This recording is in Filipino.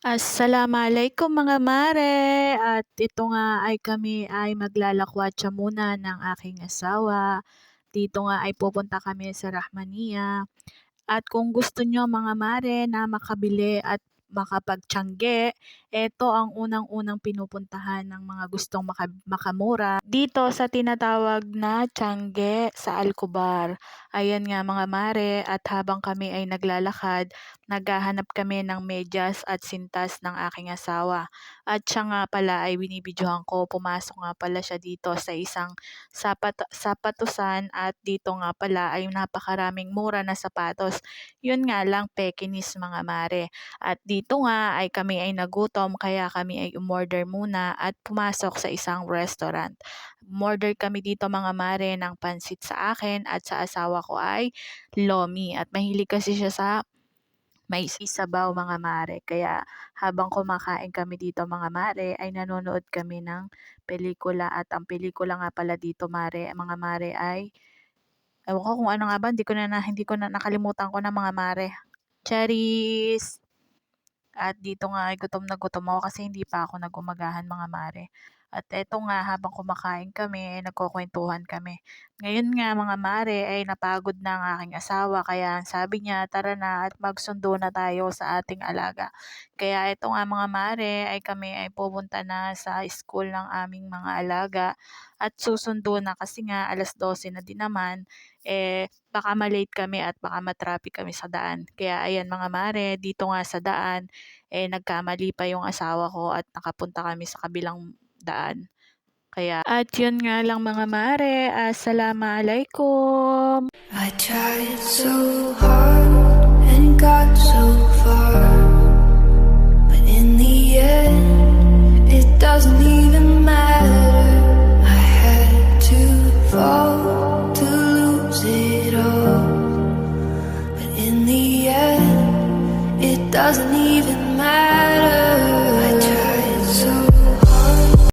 Assalamualaikum mga mare at ito nga ay kami ay maglalakwatsa muna ng aking asawa. Dito nga ay pupunta kami sa Rahmania. At kung gusto nyo mga mare na makabili at makapagtiyangge, ito ang unang-unang pinupuntahan ng mga gustong makamura dito sa tinatawag na Tiangge sa Alcobar. Ayan nga mga mare, at habang kami ay naglalakad, naghahanap kami ng medyas at sintas ng aking asawa. At siya nga pala ay binibidyohan ko, pumasok nga pala siya dito sa isang sapatusan, at dito nga pala ay napakaraming mura na sapatos. Yun nga lang, Pekinis mga mare. At dito nga ay kami ay nagutom, kaya kami ay umorder muna at pumasok sa isang restaurant. Umorder kami dito mga mare ng pansit sa akin, at sa asawa ko ay lomi. At mahilig kasi siya sa may sabaw mga mare. Kaya habang kumakain kami dito mga mare, ay nanonood kami ng pelikula. At ang pelikula nga pala dito mga mare ay ewan ko kung ano nga ba, hindi ko na nakalimutan ko na mga mare. Cherries! At dito nga ay gutom na gutom ako kasi hindi pa ako nagumagahan mga mare. At eto nga, habang kumakain kami, nagkukwentuhan kami. Ngayon nga mga mare ay napagod na ang aking asawa, kaya sabi niya tara na at magsundo na tayo sa ating alaga. Kaya eto nga mga mare ay kami ay pupunta na sa school ng aming mga alaga at susundo na kasi nga 12:00 na din naman, baka ma-late kami at baka ma-traffic kami sa daan. Kaya ayan mga mare, dito nga sa daan, nagkamali pa yung asawa ko at nakapunta kami sa kabilang daan. Kaya at yun nga lang mga mare, assalamualaikum. I tried so hard and got so far, but in the end, it doesn't even matter. I had to fall to lose it all, but in the end, it doesn't even matter.